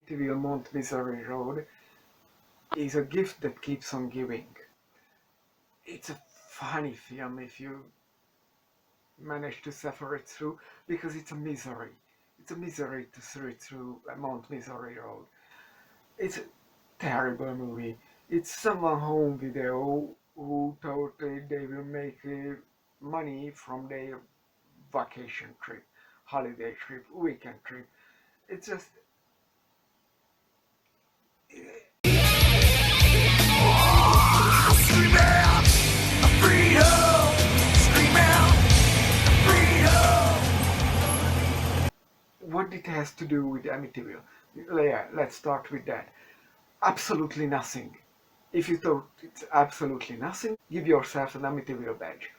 Amityville, Mount Misery Road is a gift that keeps on giving. It's a funny film if you manage to suffer it through, because it's a misery. It's a misery to see it through Mount Misery Road. It's a terrible movie. It's someone home video who thought they will make money from their vacation trip, holiday trip, weekend trip. It's just Scream out, freedom! Scream out, freedom! what it has to do with Amityville. Yeah, let's start with that. Absolutely nothing. If you thought it's absolutely nothing, give yourself an Amityville badge.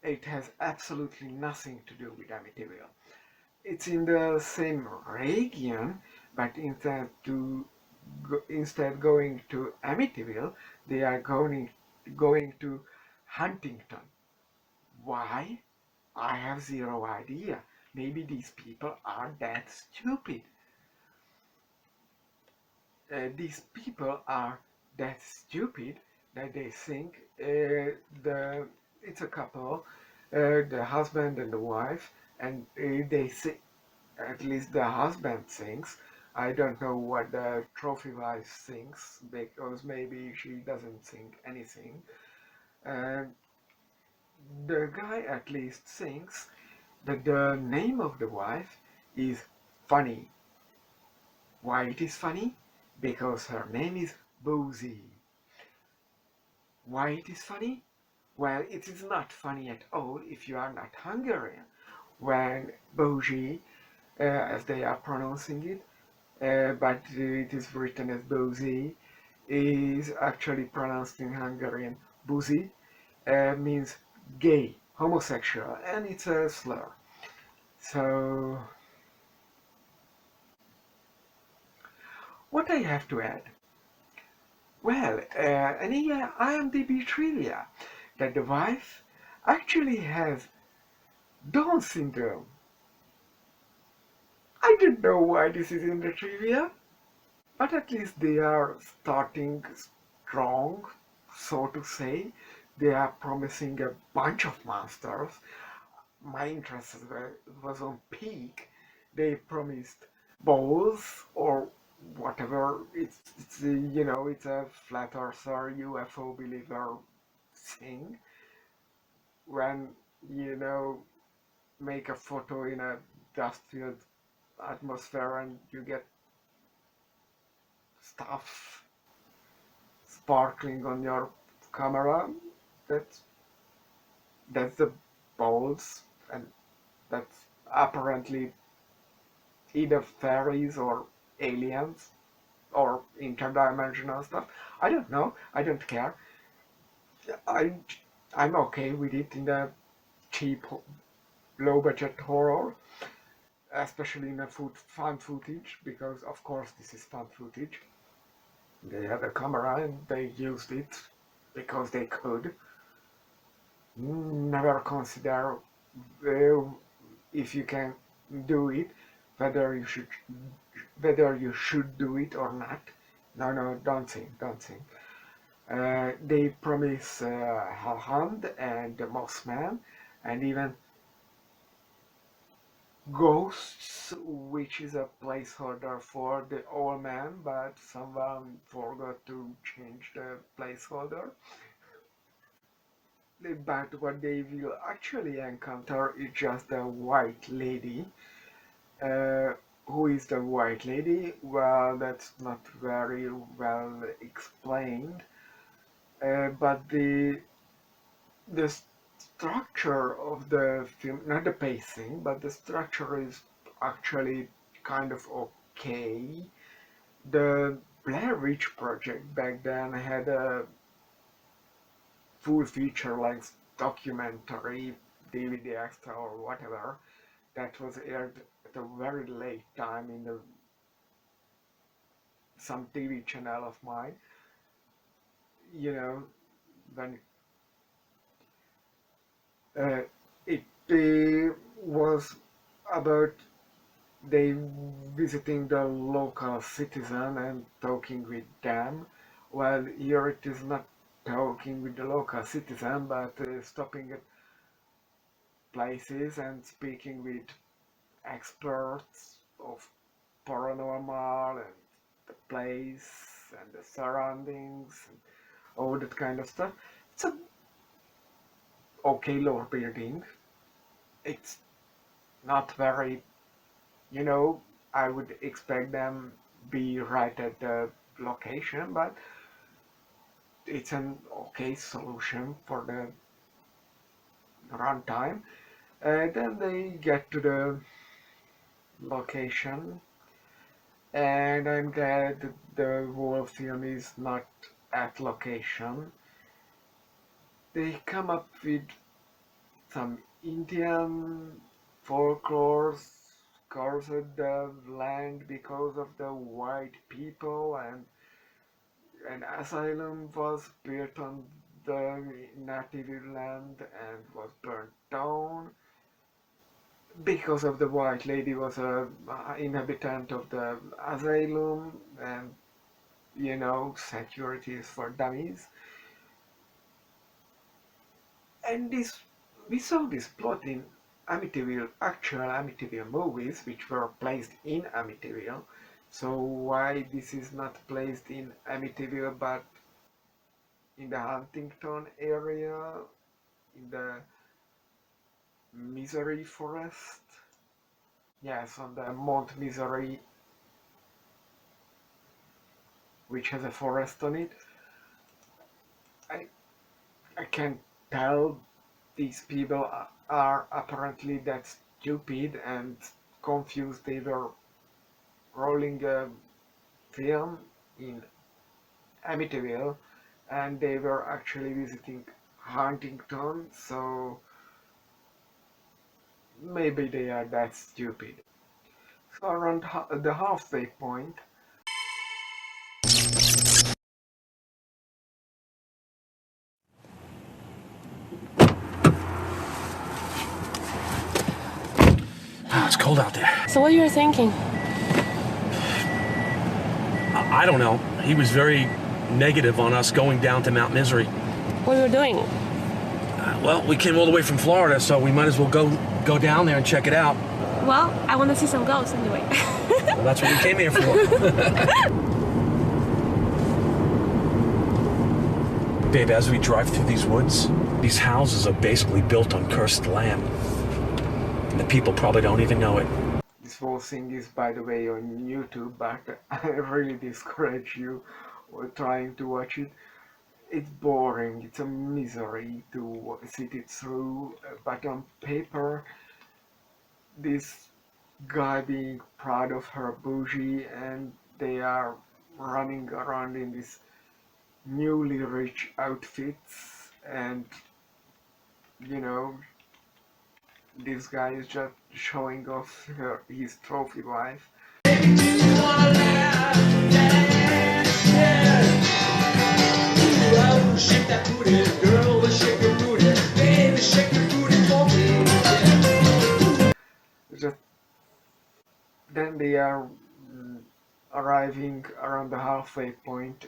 It has absolutely nothing to do with Amityville. It's in the same region, but instead going to Amityville, they are going to Huntington. Why? I have zero idea. Maybe these people are that stupid. These people are that stupid that they think the it's a couple, the husband and the wife, and they think, at least the husband thinks. I don't know what the trophy wife thinks, because maybe she doesn't think anything. Uh, the guy at least thinks that the name of the wife is funny. Why it is funny? Because her name is Boozy. Why it is funny? Well, it is not funny at all if you are not Hungarian. When Bougie, as they are pronouncing it, but it is written as Boozy, is actually pronounced in Hungarian Buzi, means gay, homosexual, and it's a slur. So, what I have to add? Well, an IMDb trivia that the wife actually has Down syndrome. I don't know why this is in the trivia, but at least they are starting strong, so to say. They are promising a bunch of monsters. My interest was on peak. They promised balls or whatever. It's a flat earther UFO believer thing. When you know make a photo in a dust filled atmosphere and you get stuff sparkling on your camera. That's that's the balls, and that's apparently either fairies or aliens or interdimensional stuff. I don't know. I don't care. I I'm okay with it in the cheap, low budget horror, especially in the fan footage, because of course this is fan footage. They had a camera and they used it because they could. Never consider uh, if you can do it, whether you should whether you should do it or not. No, no, don't think, don't think. They promise Hellhound and the Mossman, and even Ghosts, which is a placeholder for the old man, but someone forgot to change the placeholder. But what they will actually encounter is just a white lady. Uh, who is the white lady? Well, that's not very well explained. But the structure of the film, not the pacing, but the structure is actually kind of okay. The Blair Witch Project back then had a full feature length documentary, DVD extra or whatever, that was aired at a very late time in the some TV channel of mine. You know, when it was about they visiting the local citizen and talking with them. Well, here it is not talking with the local citizen, but stopping at places and speaking with experts of paranormal and the place and the surroundings and all that kind of stuff. It's a okay lore building. It's not very, you know, I would expect them be right at the location, but it's an okay solution for the runtime. Then they get to the location, and I'm glad the whole film is not at location. They come up with some Indian folklore cursed the land because of the white people, and an asylum was built on the native land and was burnt down because of the white lady was a inhabitant of the asylum, and security is for dummies. And this we saw this plot in actual Amityville movies, which were placed in Amityville. So why this is not placed in Amityville but in the Huntington area, in the Misery Forest? Yes, on the Mount Misery, which has a forest on it. I I can't tell. These people are apparently that stupid and confused. They were rolling a film in Amityville, and they were actually visiting Huntington, so maybe they are that stupid. So around the halfway point, It's cold out there. So what you were thinking? I don't know. He was very negative on us going down to Mount Misery. What you were doing? Well, we came all the way from Florida, so we might as well go down there and check it out. Well, I want to see some ghosts anyway. Well, that's what we came here for. Babe, as we drive through these woods, these houses are basically built on cursed land. And the people probably don't even know it. this whole thing is, by the way, on YouTube, but I really discourage you trying to watch it. It's boring, it's a misery to sit it through, but on paper, this guy being proud of her bougie, and they are running around in these newly rich outfits, and you know this guy is just showing off his trophy wife. Shake that booty, girl, shake your booty, baby, shake your booty for me. Just then they are arriving around the halfway point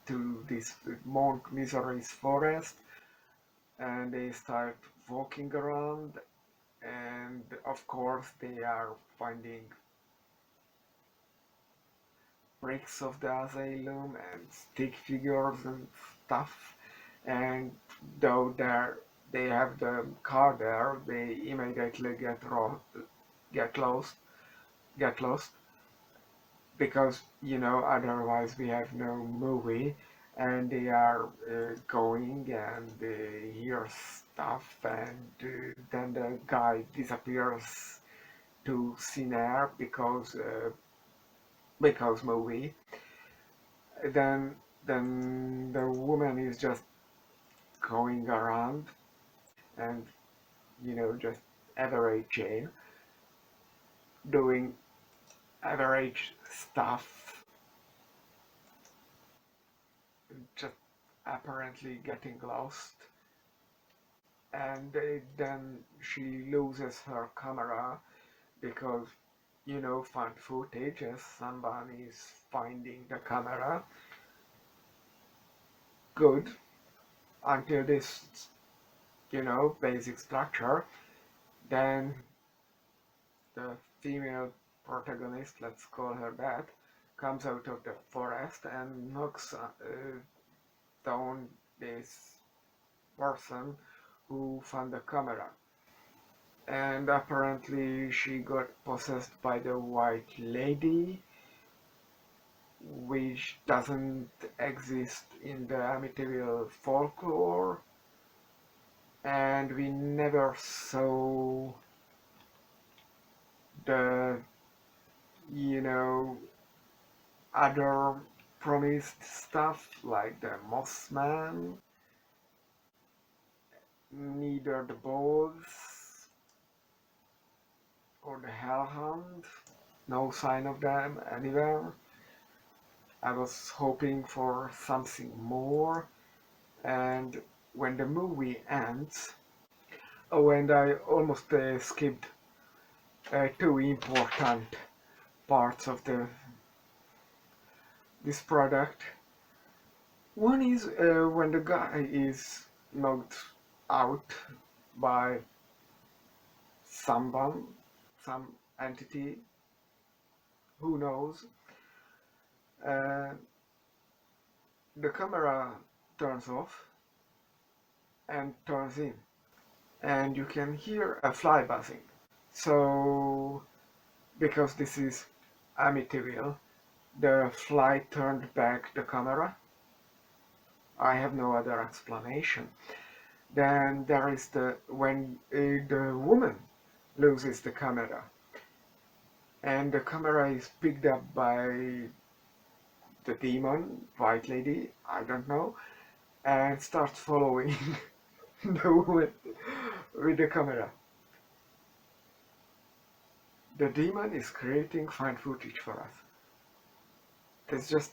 to this Mount Misery's forest, and they start walking around, and of course they are finding bricks of the asylum and stick figures and stuff, and though they have the car there, they immediately get lost get lost because otherwise we have no movie, and they are going and they hear stuff, and then the guy disappears to thin air because movie. Then the woman is just going around and just average Jane doing average stuff, just apparently getting lost, and then she loses her camera because found footage as someone is finding the camera. Good until this, basic structure. Then the female protagonist, let's call her that, comes out of the forest and knocks down this person who found the camera. And apparently she got possessed by the white lady, which doesn't exist in the Amityville folklore, and we never saw the, you know, other promised stuff like the Mossman, neither the Bulls or the Hellhound. No sign of them anywhere. I was hoping for something more, and when the movie ends, oh, and I almost skipped two important parts of this product. One is when the guy is knocked out by someone, some entity, who knows. Uh, the camera turns off and turns in, and you can hear a fly buzzing. So, because this is Amityville, the fly turned back the camera. I have no other explanation. Then there is when the woman loses the camera, and the camera is picked up by the demon, white lady, I don't know, and starts following the woman with the camera. The demon is creating fine footage for us. That's just